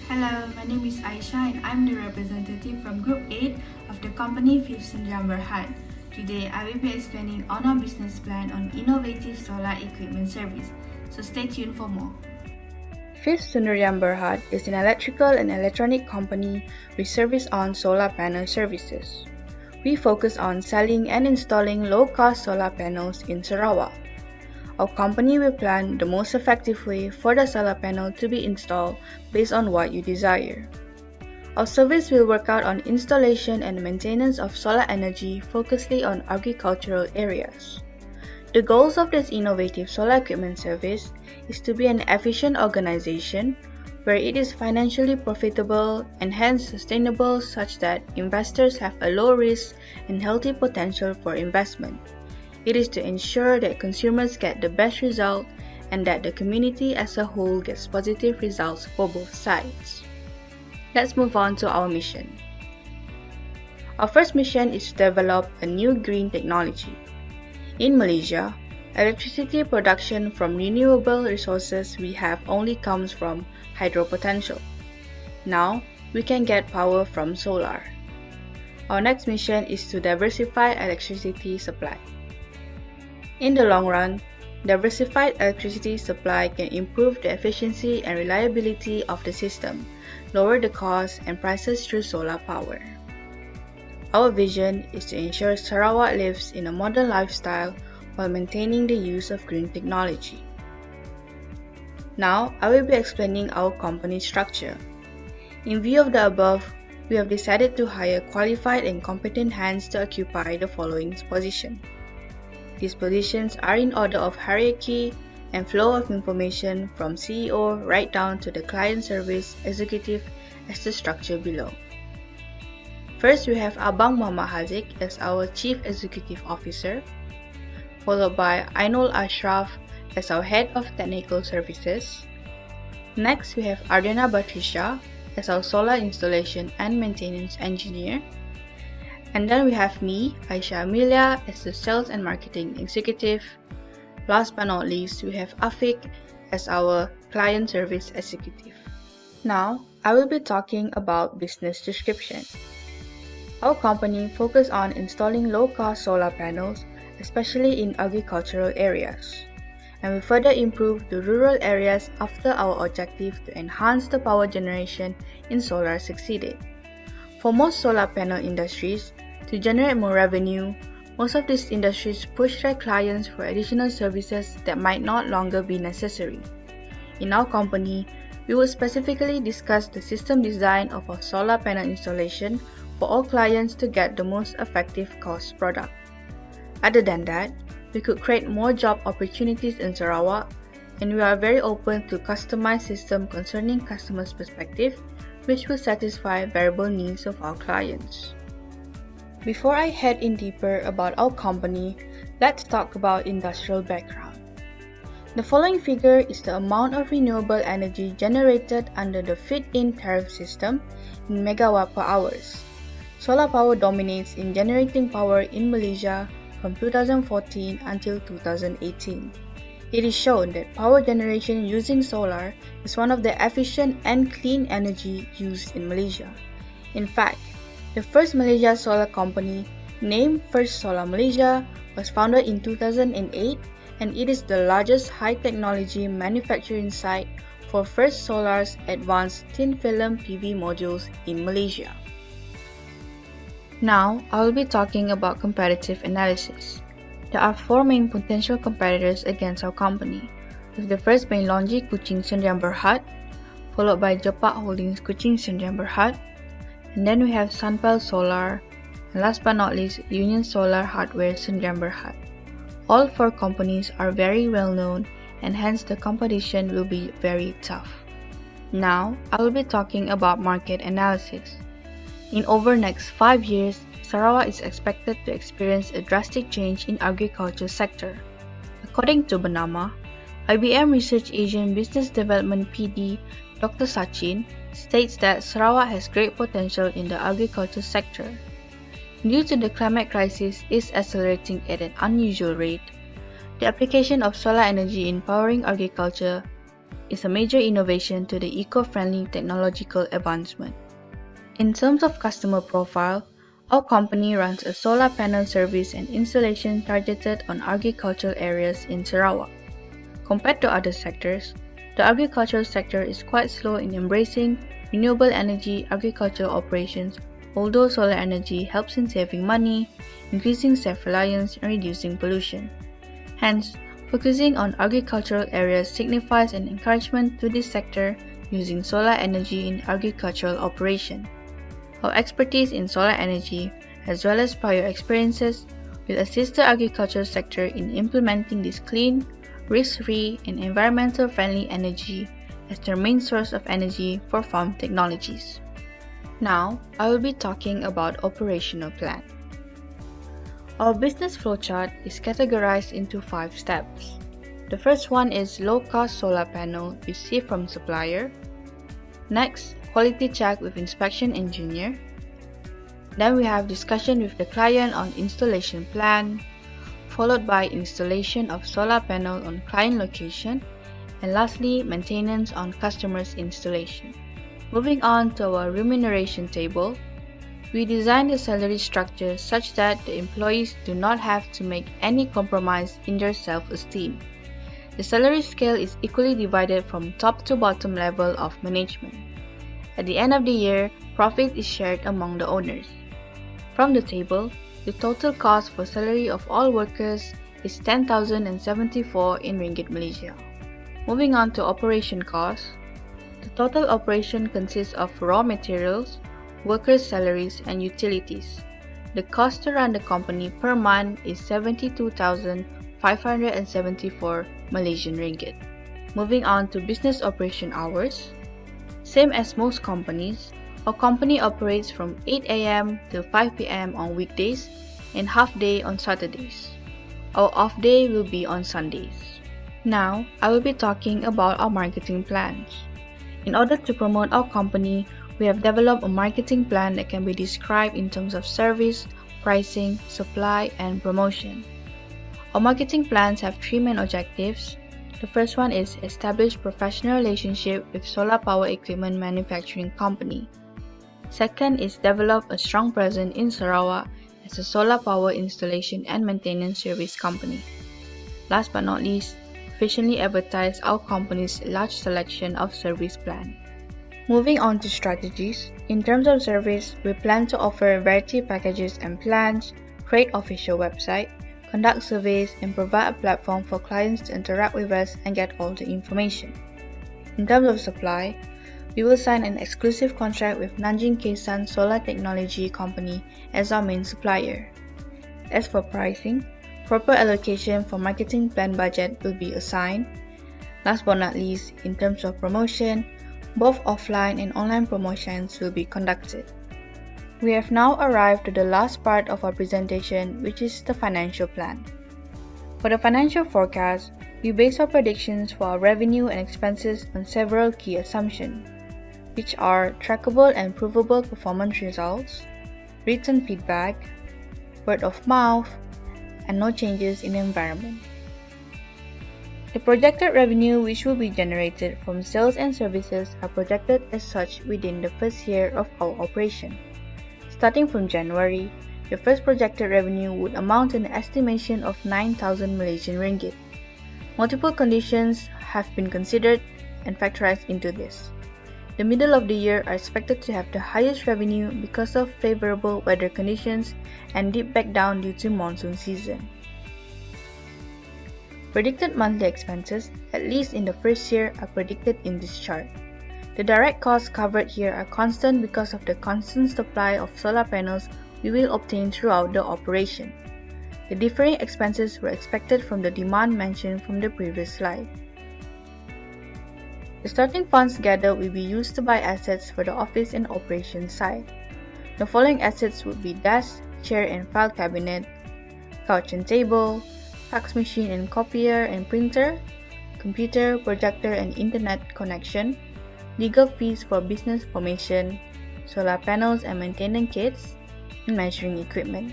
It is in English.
Hello, my name is Aisha and I'm the representative from Group 8 of the company Fifth Sdn Bhd. Today, I will be explaining on our business plan on innovative solar equipment service, so stay tuned for more. Fifth Sdn Bhd is an electrical and electronic company with service on solar panel services. We focus on selling and installing low-cost solar panels in Sarawak. Our company will plan the most effective way for the solar panel to be installed based on what you desire. Our service will work out on installation and maintenance of solar energy focusing on agricultural areas. The goals of this innovative solar equipment service is to be an efficient organization where it is financially profitable and hence sustainable such that investors have a low risk and healthy potential for investment. It is to ensure that consumers get the best result and that the community as a whole gets positive results for both sides. Let's move on to our mission. Our first mission is to develop a new green technology. In Malaysia, electricity production from renewable resources we have only comes from hydro potential. Now, we can get power from solar. Our next mission is to diversify electricity supply. In the long run, diversified electricity supply can improve the efficiency and reliability of the system, lower the cost and prices through solar power. Our vision is to ensure Sarawak lives in a modern lifestyle while maintaining the use of green technology. Now, I will be explaining our company structure. In view of the above, we have decided to hire qualified and competent hands to occupy the following positions. These positions are in order of hierarchy and flow of information from CEO right down to the client service executive as the structure below. First, we have Abang Muhammad Haziq as our Chief Executive Officer, followed by Ainul Ashraf as our Head of Technical Services. Next, we have Ardena Batrisha as our Solar Installation and Maintenance Engineer. And then we have me, Aisha Amelia, as the Sales and Marketing Executive. Last but not least, we have Afiq as our Client Service Executive. Now, I will be talking about business description. Our company focuses on installing low-cost solar panels, especially in agricultural areas, and we further improve the rural areas after our objective to enhance the power generation in solar succeeded. For most solar panel industries, to generate more revenue, most of these industries push their clients for additional services that might not longer be necessary. In our company, we will specifically discuss the system design of our solar panel installation for all clients to get the most effective cost product. Other than that, we could create more job opportunities in Sarawak, and we are very open to customized system concerning customers' perspective, which will satisfy variable needs of our clients. Before I head in deeper about our company, let's talk about industrial background. The following figure is the amount of renewable energy generated under the feed-in tariff system in megawatt per hours. Solar power dominates in generating power in Malaysia from 2014 until 2018. It is shown that power generation using solar is one of the efficient and clean energy used in Malaysia. In fact, the first Malaysia solar company, named First Solar Malaysia, was founded in 2008 and it is the largest high-technology manufacturing site for First Solar's advanced thin-film PV modules in Malaysia. Now, I will be talking about competitive analysis. There are 4 main potential competitors against our company, with the first being Longi Kuching Sdn Bhd, followed by Jepak Holdings Kuching Sdn Bhd, and then we have Sunpel Solar, and last but not least, Union Solar Hardware Sdn Bhd. All 4 companies are very well known and hence the competition will be very tough. Now, I will be talking about market analysis. In over next 5 years, Sarawak is expected to experience a drastic change in agriculture sector. According to Bernama, IBM Research Asian Business Development PD, Dr. Sachin, states that Sarawak has great potential in the agriculture sector. Due to the climate crisis is accelerating at an unusual rate, the application of solar energy in powering agriculture is a major innovation to the eco-friendly technological advancement. In terms of customer profile, our company runs a solar panel service and installation targeted on agricultural areas in Sarawak. Compared to other sectors, the agricultural sector is quite slow in embracing renewable energy agricultural operations, although solar energy helps in saving money, increasing self-reliance, and reducing pollution. Hence, focusing on agricultural areas signifies an encouragement to this sector using solar energy in agricultural operation. Our expertise in solar energy, as well as prior experiences, will assist the agricultural sector in implementing this clean, risk-free, and environmental-friendly energy as their main source of energy for farm technologies. Now, I will be talking about operational plan. Our business flowchart is categorized into 5 steps. The first one is low-cost solar panel received from supplier. Next, quality check with inspection engineer. Then we have discussion with the client on installation plan, followed by installation of solar panel on client location, and lastly, maintenance on customer's installation. Moving on to our remuneration table, we designed the salary structure such that the employees do not have to make any compromise in their self-esteem. The salary scale is equally divided from top to bottom level of management. At the end of the year, profit is shared among the owners. From the table, the total cost for salary of all workers is 10,074 in Ringgit Malaysia. Moving on to operation costs, the total operation consists of raw materials, workers' salaries, and utilities. The cost to run the company per month is 72,574 Malaysian Ringgit. Moving on to business operation hours. Same as most companies, our company operates from 8 a.m. till 5 p.m. on weekdays and half day on Saturdays. Our off day will be on Sundays. Now, I will be talking about our marketing plans. In order to promote our company, we have developed a marketing plan that can be described in terms of service, pricing, supply, and promotion. Our marketing plans have 3 main objectives. The first one is establish professional relationship with solar power equipment manufacturing company. Second is develop a strong presence in Sarawak as a solar power installation and maintenance service company. Last but not least, efficiently advertise our company's large selection of service plan. Moving on to strategies, in terms of service, we plan to offer variety packages and plans, create official website, conduct surveys, and provide a platform for clients to interact with us and get all the information. In terms of supply, we will sign an exclusive contract with Nanjing Kesan Solar Technology Company as our main supplier. As for pricing, proper allocation for marketing plan budget will be assigned. Last but not least, in terms of promotion, both offline and online promotions will be conducted. We have now arrived to the last part of our presentation, which is the financial plan. For the financial forecast, we base our predictions for our revenue and expenses on several key assumptions, which are trackable and provable performance results, written feedback, word of mouth, and no changes in the environment. The projected revenue which will be generated from sales and services are projected as such within the first year of our operation. Starting from January, the first projected revenue would amount to an estimation of 9,000 Malaysian Ringgit. Multiple conditions have been considered and factorized into this. The middle of the year are expected to have the highest revenue because of favorable weather conditions and dip back down due to monsoon season. Predicted monthly expenses, at least in the first year, are predicted in this chart. The direct costs covered here are constant because of the constant supply of solar panels we will obtain throughout the operation. The differing expenses were expected from the demand mentioned from the previous slide. The starting funds gathered will be used to buy assets for the office and operations side. The following assets would be desk, chair and file cabinet, couch and table, fax machine and copier and printer, computer, projector and internet connection, legal fees for business formation, solar panels and maintenance kits, and measuring equipment.